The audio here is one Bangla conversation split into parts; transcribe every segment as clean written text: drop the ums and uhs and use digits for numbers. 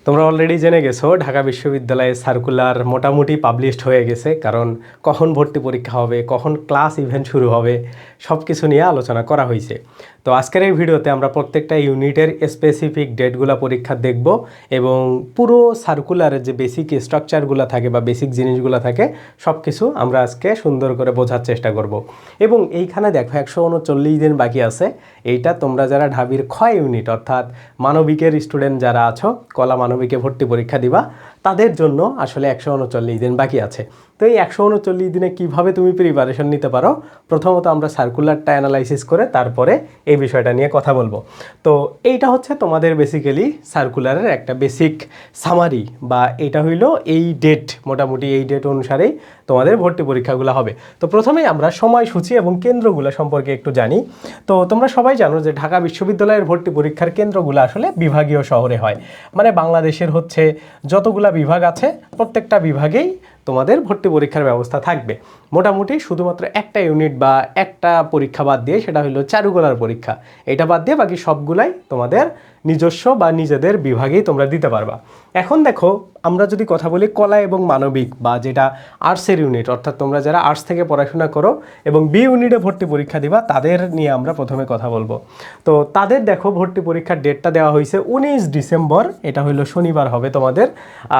তোমরা অলরেডি জেনে গেছো ঢাকা বিশ্ববিদ্যালয়ে সার্কুলার মোটামুটি পাবলিশড হয়ে গেছে, কারণ কখন ভর্তি পরীক্ষা হবে, কখন ক্লাস ইভেন্ট শুরু হবে, সব কিছু নিয়ে আলোচনা করা হয়েছে। তো আজকের এই ভিডিওতে আমরা প্রত্যেকটা ইউনিটের স্পেসিফিক ডেটগুলো পরীক্ষা দেখব এবং পুরো সার্কুলারের যে বেসিক স্ট্রাকচারগুলো থাকে বা বেসিক জিনিসগুলো থাকে সব কিছু আমরা আজকে সুন্দর করে বোঝার চেষ্টা করব। এবং এইখানে দেখো 139 দিন বাকি আছে। এইটা তোমরা যারা ঢাবির খ ইউনিট অর্থাৎ মানবিকের স্টুডেন্ট যারা আছো, কলা মানবিকে ভর্তি পরীক্ষা দিবা, তাদের জন্য আসলে 139 দিন বাকি আছে। তো এই 139 দিনে কিভাবে তুমি প্রিপারেশন নিতে পারো, প্রথমত আমরা সার্কুলারটা অ্যানালাইসিস করে তারপরে এই বিষয়টা নিয়ে কথা বলবো। তো এইটা হচ্ছে তোমাদের বেসিক্যালি সার্কুলারের একটা বেসিক সামারি, বা এটা হইলো এই ডেট, মোটামুটি এই ডেট অনুসারেই তোমাদের ভর্তি পরীক্ষাগুলো হবে। তো প্রথমেই আমরা সময়সূচি এবং কেন্দ্রগুলো সম্পর্কে একটু জানি। তো তোমরা সবাই জানো যে ঢাকা বিশ্ববিদ্যালয়ের ভর্তি পরীক্ষার কেন্দ্রগুলো আসলে বিভাগীয় শহরে হয়। মানে বাংলাদেশের হচ্ছে যতগুলা বিভাগ আছে প্রত্যেকটা বিভাগেই তোমাদের ভর্তি পরীক্ষার ব্যবস্থা থাকবে। মোটামুটি শুধুমাত্র একটা ইউনিট বা একটা পরীক্ষা বাদ দিয়ে, সেটা হলো চারুকলার পরীক্ষা, এটা বাদ দিয়ে বাকি সবগুলাই তোমাদের নিজস্ব বা নিজেদের বিভাগেই তোমরা দিতে পারবা। এখন দেখো, আমরা যদি কথা বলি কলা এবং মানবিক বা যেটা আর্টসের ইউনিট, অর্থাৎ তোমরা যারা আর্টস থেকে পড়াশোনা করো এবং বি ইউনিটে ভর্তি পরীক্ষা দিবা, তাদের নিয়ে আমরা প্রথমে কথা বলবো। তো তাদের দেখো ভর্তি পরীক্ষার ডেটটা দেওয়া হয়েছে 19 ডিসেম্বর, এটা হলো শনিবার হবে তোমাদের,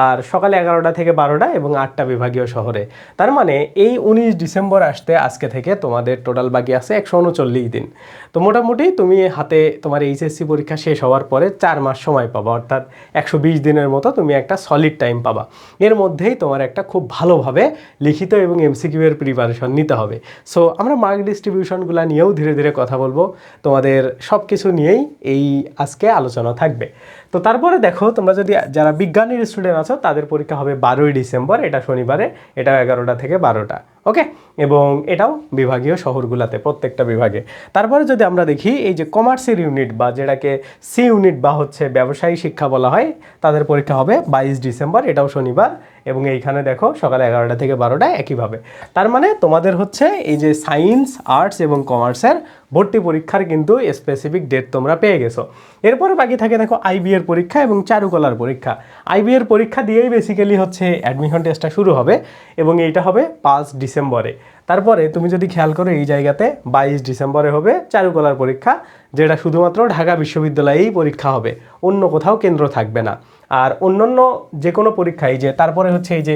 আর সকালে 11টা থেকে 12টা এবং 8টা বিভাগীয় শহরে। তার মানে এই 19 ডিসেম্বর আসতে আজকে থেকে তোমাদের টোটাল বাকি আছে 139 দিন। তো মোটামুটি তুমি হাতে তোমার এইচএসসি পরীক্ষা শেষ হওয়ার পরে 4 মাস সময় পাবা, অর্থাৎ 120 দিনের মতো তুমি একটা সলিড টাইম পাবা। এর মধ্যেই তোমার একটা খুব ভালোভাবে লিখিত এবং এমসিকিউ এর প্রিপারেশন নিতে হবে। সো আমরা মার্ক ডিস্ট্রিবিউশনগুলো নিয়েও ধীরে ধীরে কথা বলবো, তোমাদের সব কিছু নিয়েই এই আজকে আলোচনা থাকবে। তো তারপরে দেখো, তোমরা যদি যারা বিজ্ঞানের স্টুডেন্ট আছো তাদের পরীক্ষা হবে 12ই ডিসেম্বর, এটা শনিবারে, এটাও 11টা থেকে 12টা, ওকে। এবং এটাও বিভাগীয় শহরগুলোতে প্রত্যেকটা বিভাগে। তারপরে যদি আমরা দেখি এই যে কমার্সের ইউনিট বা যেটাকে সি ইউনিট বা হচ্ছে ব্যবসায়ী শিক্ষা বলা হয়, তাদের পরীক্ষা হবে 22 ডিসেম্বর, এটাও শনিবার, এবং এইখানে দেখো সকালে 11টা থেকে 12টা একইভাবে। তার মানে তোমাদের হচ্ছে এই যে সায়েন্স, আর্টস এবং কমার্সের ভর্তি পরীক্ষার কিন্তু স্পেসিফিক ডেট তোমরা পেয়ে গেছো। এরপরে বাকি থাকে দেখো আইবি এর পরীক্ষা এবং চারুকলার পরীক্ষা। আইবি এর পরীক্ষা দিয়েই বেসিক্যালি হচ্ছে অ্যাডমিশন টেস্টটা শুরু হবে এবং এইটা হবে 5 ডিসেম্বরে। তারপরে তুমি যদি খেয়াল করো এই জায়গাতে 22 ডিসেম্বরে হবে চারুকলার পরীক্ষা, যেটা শুধুমাত্র ঢাকা বিশ্ববিদ্যালয়েই পরীক্ষা হবে, অন্য কোথাও কেন্দ্র থাকবে না। আর অন্যান্য যে কোনো পরীক্ষায় যে তারপরে হচ্ছে এই যে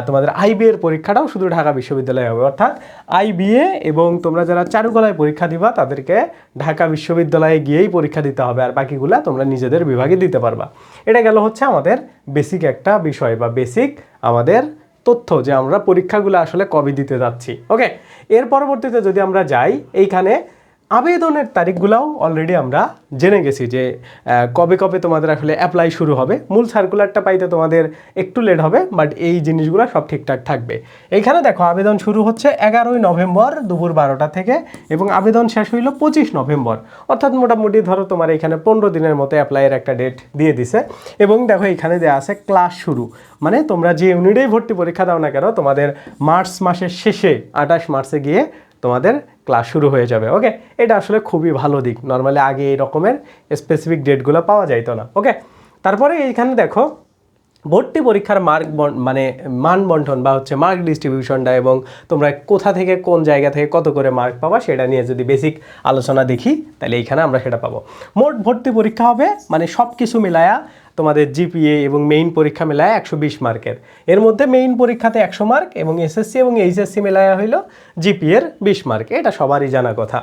তোমাদের আইবিএর পরীক্ষাটাও শুধু ঢাকা বিশ্ববিদ্যালয়ে হবে, অর্থাৎ আইবিএ এবং তোমরা যারা চারুকলায় পরীক্ষা দিবা তাদেরকে ঢাকা বিশ্ববিদ্যালয়ে গিয়েই পরীক্ষা দিতে হবে, আর বাকিগুলা তোমরা নিজেদের বিভাগে দিতে পারবা। এটা গেল হচ্ছে আমাদের বেসিক একটা বিষয় বা বেসিক আমাদের তথ্য, যে আমরা পরীক্ষাগুলো আসলে কবে দিতে যাচ্ছি, ওকে। এর পরবর্তীতে যদি আমরা যাই, এইখানে আবেদনের তারিখগুলোও অলরেডি আমরা জেনে গেছি যে কবে কবে তোমাদের আসলে অ্যাপ্লাই শুরু হবে। মূল সার্কুলারটা পাইতে তোমাদের একটু লেট হবে, বাট এই জিনিসগুলো সব ঠিকঠাক থাকবে। এইখানে দেখো আবেদন শুরু হচ্ছে 11ই নভেম্বর দুপুর 12টা থেকে এবং আবেদন শেষ হইল 25 নভেম্বর, অর্থাৎ মোটামুটি ধরো তোমার এখানে 15 দিনের মতো অ্যাপ্লাইয়ের একটা ডেট দিয়ে দিছে। এবং দেখো এখানে দেওয়া আছে ক্লাস শুরু, মানে তোমরা যে ইউনিটেই ভর্তি পরীক্ষা দাও না কেন, তোমাদের মার্চ মাসের শেষে 28 মার্চে গিয়ে তোমাদের ক্লাস শুরু হয়ে যাবে, ওকে। এটা আসলে খুবই ভালো দিক, নর্মালি আগে এই রকমের স্পেসিফিক ডেটগুলো পাওয়া যাইতো না, ওকে। তারপরে এইখানে দেখো ভর্তি পরীক্ষার মার্ক মানে মান বন্টন বা হচ্ছে মার্ক ডিস্ট্রিবিউশনটা এবং তোমরা কোথা থেকে কোন জায়গা থেকে কত করে মার্ক পাবা সেটা নিয়ে যদি বেসিক আলোচনা দেখি, তাহলে এইখানে আমরা সেটা পাবো। মোট ভর্তি পরীক্ষা হবে মানে সব কিছু মিলায়া তোমাদের জিপিএ এবং মেইন পরীক্ষা মেলায় 120 মার্কের। এর মধ্যে মেইন পরীক্ষাতে 100 মার্ক এবং এসএসসি এবং এইচএসসি মেলায় হইল জিপিএর 20 মার্ক, এটা সবারই জানা কথা।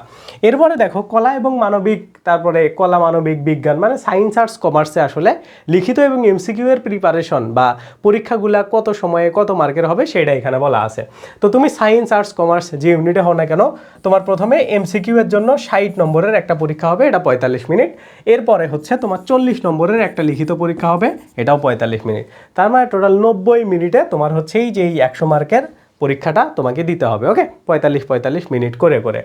এরপরে দেখো কলা এবং মানবিক, তারপরে কলা মানবিক বিজ্ঞান মানে সায়েন্স আর্টস কমার্সে আসলে লিখিত এবং এমসিকিউ এর প্রিপারেশন বা পরীক্ষাগুলা কত সময়ে কত মার্কের হবে সেটা এখানে বলা আছে। তো তুমি সায়েন্স আর্টস কমার্স যে ইউনিটে হও না কেন, তোমার প্রথমে এমসিকিউ এর জন্য 60 নম্বরের একটা পরীক্ষা হবে, এটা 45 মিনিট। এরপরে হচ্ছে তোমার 40 নম্বরের একটা লিখিত পরীক্ষা হবে, এটাও 45 মিনিট। তার মানে টোটাল 90 মিনিটে তোমার হচ্ছে এই যে 100 মার্কের পরীক্ষাটা তোমাকে দিতে হবে। ওকে, 45 মিনিট করে করে।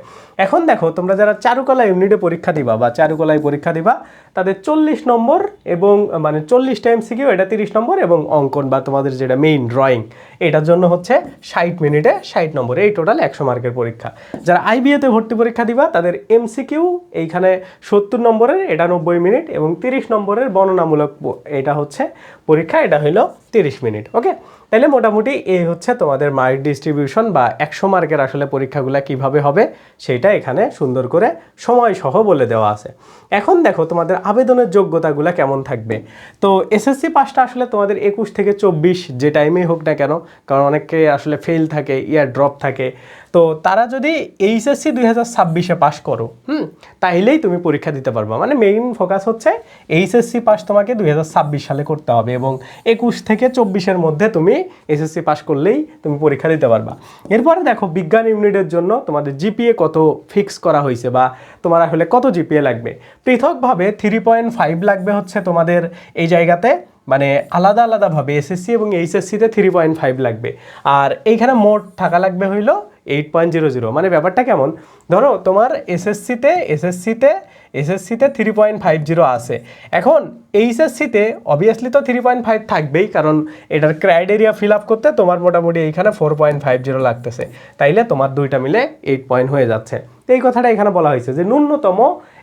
এখন দেখো তোমরা যারা চারুকলা ইউনিটে পরীক্ষা দিবা বা চারুকলায় পরীক্ষা দিবা তাদের 40 নম্বর এবং মানে 40টা MCQ, এটা 30 নম্বর, এবং অঙ্কন বা তোমাদের যেটা মেইন ড্রয়িং এটার জন্য হচ্ছে 60 মিনিটে 60 নম্বর, এই টোটাল 100 মার্কের পরীক্ষা। যারা IBA-তে ভর্তি পরীক্ষা দিবা তাদের MCQ এইখানে 70 নম্বরের, এটা 90 মিনিট, এবং 30 নম্বরের বর্ণনামূলক এটা হচ্ছে পরীক্ষা, এটা হলো 30 মিনিট। ওকে, তাহলে মোটামুটি এই হচ্ছে তোমাদের মার্ক ডিস্ট্রিবিউশন বা 100 মার্কের আসলে পরীক্ষাগুলো কিভাবে হবে সেটা এখানে সুন্দর করে সময় সহ বলে দেওয়া আছে। এখন দেখো তোমাদের আবেদনের যোগ্যতাগুলো কেমন থাকবে। তো SSC পাসটা আসলে তোমাদের 21 থেকে 24 যে টাইমেই হোক না কেন, কারণ অনেকে আসলে ফেল থাকে, ইয়ার ড্রপ থাকে, তো তারা যদি HSC 2026-এ পাস করো তাইলেই তুমি পরীক্ষা দিতে পারবা। মানে মেইন ফোকাস হচ্ছে HSC পাস তোমাকে 2026 সালে করতে হবে, এবং 21 থেকে 24-এর মধ্যে তুমি SSC পাস করলেই তুমি পরীক্ষা দিতে পারবা। এরপরে দেখো বিজ্ঞান ইউনিটের জন্য তোমাদের GPA কত ফিক্স করা হয়েছে বা তোমার আসলে কত GPA লাগবে। পৃথকভাবে 3.5 লাগবে হচ্ছে তোমাদের এই জায়গাতে, মানে আলাদা আলাদাভাবে SSC এবং HSC-তে 3.5 লাগবে, আর এইখানে মোট থাকা লাগবে হইল 8.00। মানে ব্যাপারটা কেমন, ধরো তোমার SSC-তে 3.50 আছে, এখন HSC-তে অবভিয়াসলি তো 3.5 থাকবেই, কারণ এটার ক্রাইটেরিয়া ফিল আপ করতে তোমার মোটামুটি এইখানে 4.50 লাগতেছে, তাইলে তোমার দুইটা মিলে 8 পয়েন্ট হয়ে যাচ্ছে। তো এই কথাটা এখানে বলা হয়েছে যে ন্যূনতম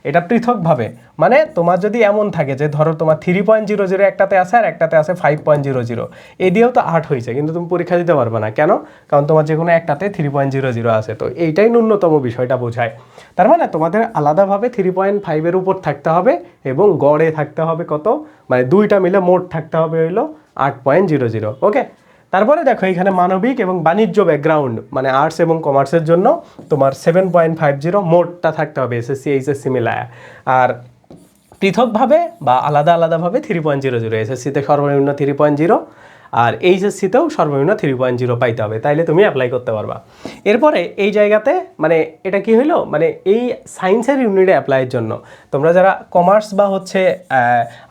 এটা পৃথকভাবে, মানে তোমার যদি এমন থাকে যে ধরো তোমার 3.00 একটাতে আছে আর একটাতে আছে 5.00, এই দিয়েও তো 8 হয়েছে, কিন্তু তুমি পরীক্ষা দিতে পারবে না। কেন? কারণ তোমার যে কোনো একটাতে 3.00 আছে। তো এইটাই ন্যূনতম বিষয়টা বোঝায়। তার মানে তোমাদের আলাদাভাবে 3.5-এর উপর থাকতে হবে, এবং গড়ে থাকতে হবে কত, মানে দুইটা মিলে মোট থাকতে হবে হইলো 8.00। ওকে, তারপরে দেখো এখানে মানবিক এবং বাণিজ্য ব্যাকগ্রাউন্ড মানে আর্টস এবং কমার্সের জন্য তোমার 7.50 মোটটা থাকতে হবে SSC HSC মিলায়া, আর পৃথকভাবে বা আলাদা আলাদাভাবে 3.00, SSC-তে সর্বনিম্ন 3.0 আর HSC-তেও সর্বনিম্ন 3.0 পাইতে হবে, তাইলে তুমি অ্যাপ্লাই করতে পারবা। এরপরে এই জায়গাতে মানে এটা কি হইলো, মানে এই সায়েন্সের ইউনিটে অ্যাপ্লাইয়ের জন্য তোমরা যারা কমার্স বা হচ্ছে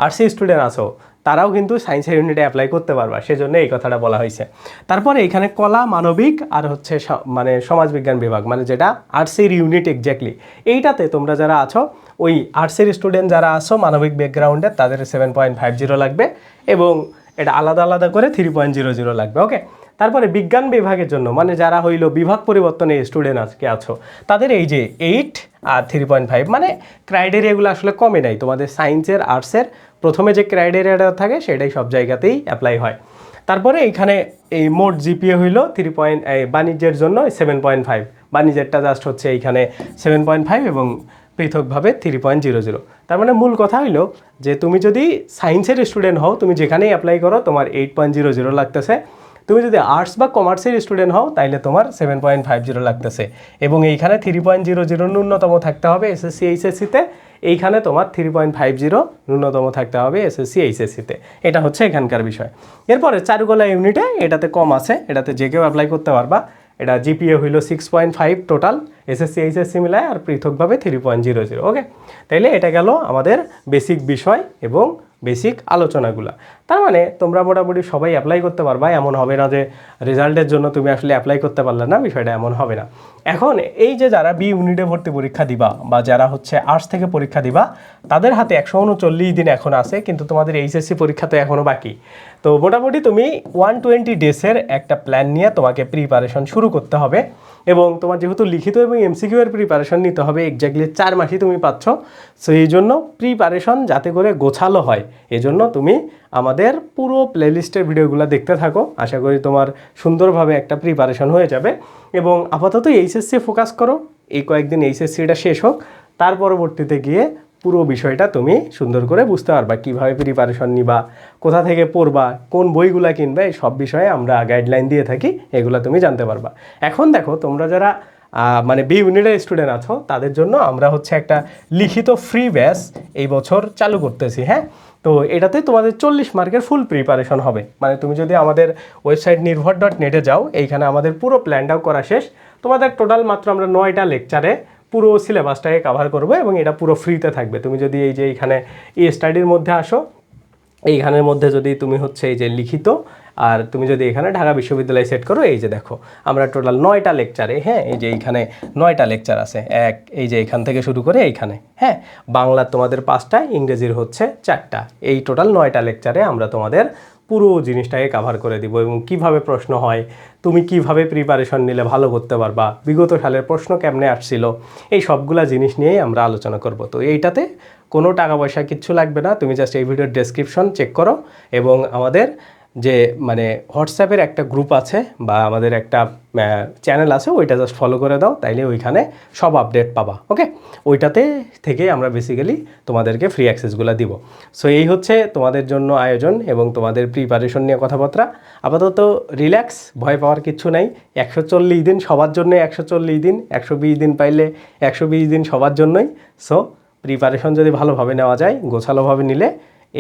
আর্টসের স্টুডেন্ট আছো তারাও কিন্তু সায়েন্সের ইউনিটে অ্যাপ্লাই করতে পারবা, সেজন্য এই কথাটা বলা হয়েছে। তারপরে এখানে কলা, মানবিক আর হচ্ছে মানে সমাজবিজ্ঞান বিভাগ, মানে যেটা আর্টসের ইউনিট এক্স্যাক্টলি, এইটাতে তোমরা যারা আছো ওই আর্টসের স্টুডেন্ট যারা আছো মানবিক ব্যাকগ্রাউন্ডে তাদের 7.50 লাগবে, এবং এটা আলাদা আলাদা করে 3.00 লাগবে। ওকে, তারপরে বিজ্ঞান বিভাগের জন্য মানে যারা হইলো বিভাগ পরিবর্তনে স্টুডেন্ট আজকে আছো তাদের এই যে 8 আর 3.5, মানে ক্রাইটেরিয়াগুলো আসলে কমে নাই। তোমাদের সায়েন্সের আর্টসের প্রথমে যে ক্রাইটেরিয়াটা থাকে সেটাই সব জায়গাতেই অ্যাপ্লাই হয়। তারপরে এইখানে এই মোট GPA হইলো বাণিজ্যের জন্য 7.5, বাণিজ্যেরটা জাস্ট হচ্ছে এইখানে 7.5 এবং পৃথকভাবে 3.00। তার মানে মূল কথা হইলো যে তুমি যদি সায়েন্সের স্টুডেন্ট হও তুমি যেখানেই অ্যাপ্লাই করো তোমার 8.00 লাগতেছে, তুমি যদি আর্টস বা কমার্সের স্টুডেন্ট হও তাইলে তোমার 7.50 লাগতেছে, এবং এইখানে 3.00 ন্যূনতম থাকতে হবে SSC HSC-তে, এইখানে তোমার 3.50 ন্যূনতম থাকতে হবে SSC HSC-তে। এটা হচ্ছে এখানকার বিষয়। এরপরে চারুকলা ইউনিটে এটাতে কম আছে, এটাতে যে কেউ অ্যাপ্লাই করতে পারবা। এটা GPA হইলো 6.5 টোটাল SSC HSC মিলায়, আর পৃথকভাবে 3.00। ওকে, তাইলে এটা গেল আমাদের বেসিক বিষয় এবং বেসিক আলোচনাগুলো। তার মানে তোমরা মোটামুটি সবাই অ্যাপ্লাই করতে পারবা, এমন হবে না যে রেজাল্টের জন্য তুমি আসলে অ্যাপ্লাই করতে পারলে না, বিষয়টা এমন হবে না। এখন এই যে যারা B ইউনিটে ভর্তি পরীক্ষা দিবা বা যারা হচ্ছে আর্টস থেকে পরীক্ষা দিবা তাদের হাতে 139 দিন এখন আছে, কিন্তু তোমাদের HSC পরীক্ষা তো এখনও বাকি। তো মোটামুটি তুমি 120 ডেজের একটা প্ল্যান নিয়ে তোমাকে প্রিপারেশন শুরু করতে হবে, এবং তোমার যেহেতু লিখিত এবং MCQ এর প্রিপারেশন নিতে হবে, এক্স্যাক্টলি 4 মাসই তুমি পাচ্ছ। সো এই জন্য প্রিপারেশন যাতে করে গোছালো হয় এজন্য তুমি আমাদের পুরো প্লেলিস্টের ভিডিওগুলো দেখতে থাকো, আশা করি তোমার সুন্দরভাবে একটা প্রিপারেশন হয়ে যাবে। এবং আপাতত HSC ফোকাস করো, এই কয়েকদিন HSCটা শেষ হোক, তার পরবর্তীতে গিয়ে পুরো বিষয়টা তুমি সুন্দর করে বুঝতে পারবা, কীভাবে প্রিপারেশন নিবা, কোথা থেকে পড়বা, কোন বইগুলা কিনবে, এই সব বিষয়ে আমরা গাইডলাইন দিয়ে থাকি, এগুলো তুমি জানতে পারবা। এখন দেখো তোমরা যারা মানে B ইউনিটের স্টুডেন্ট আছো তাদের জন্য আমরা হচ্ছে একটা লিখিত ফ্রি ব্যাচ এই বছর চালু করতেছি। হ্যাঁ, তো এটাতে তোমাদের 40 মার্কের ফুল প্রিপারেশন হবে। মানে তুমি যদি আমাদের ওয়েবসাইট নির্ভর.net-এ যাও, এইখানে আমাদের পুরো প্ল্যানটাও করা শেষ। তোমাদের টোটাল মাত্র আমরা 9টা লেকচারে পুরো সিলেবাসটাকে কভার করবো, এবং এটা পুরো ফ্রিতে থাকবে। তুমি যদি এই যে এইখানে স্টাডির মধ্যে আসো, এইখানের মধ্যে যদি তুমি হচ্ছে এই যে লিখিত আর তুমি যদি এখানে ঢাকা বিশ্ববিদ্যালয় সেট করো, এই যে দেখো আমরা টোটাল 9টা লেকচারে, হ্যাঁ এই যে এইখানে 9টা লেকচার আছে, এই যে এখান থেকে শুরু করে এইখানে, হ্যাঁ বাংলা তোমাদের 5টা, ইংরেজির হচ্ছে 4টা, এই টোটাল 9টা লেকচারে আমরা তোমাদের পুরো জিনিসটাকে কাভার করে দিব এবং কিভাবে প্রশ্ন হয়, তুমি কিভাবে প্রিপারেশন নিলে ভালো করতে পারবা, বিগত সালের প্রশ্ন কেমনে আসছিল, এই সবগুলা জিনিস নিয়েই আমরা আলোচনা করব। তো এইটাতে কোনো টাকা পয়সা কিচ্ছু লাগবে না, তুমি জাস্ট এই ভিডিওর ডেসক্রিপশন চেক করো এবং আমাদের যে মানে হোয়াটসঅ্যাপের একটা গ্রুপ আছে বা আমাদের একটা চ্যানেল আছে, ওইটা জাস্ট ফলো করে দাও, তাইলে ওইখানে সব আপডেট পাবা। ওকে, ওইটাতে থেকে আমরা বেসিক্যালি তোমাদেরকে ফ্রি অ্যাক্সেসগুলো দিব। সো এই হচ্ছে তোমাদের জন্য আয়োজন এবং তোমাদের প্রিপারেশন নিয়ে কথাবার্তা। আপাতত রিল্যাক্স, ভয় পাওয়ার কিচ্ছু নাই। 140 দিন সবার জন্য, 140 দিন, 120 দিন পাইলে 120 দিন সবার জন্যই। সো প্রিপারেশন যদি ভালোভাবে নেওয়া যায়, গোছালোভাবে নিলে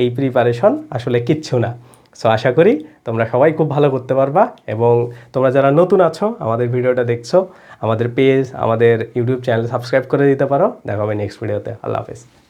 এই প্রিপারেশন আসলে কিচ্ছু না। সো আশা করি তোমরা সবাই খুব ভালো করতে পারবা এবং তোমরা যারা নতুন আছো আমাদের ভিডিওটা দেখছো, আমাদের পেজ, আমাদের ইউটিউব চ্যানেল সাবস্ক্রাইব করে দিতে পারো। দেখা হবে নেক্সট ভিডিওতে। আল্লাহ হাফেজ।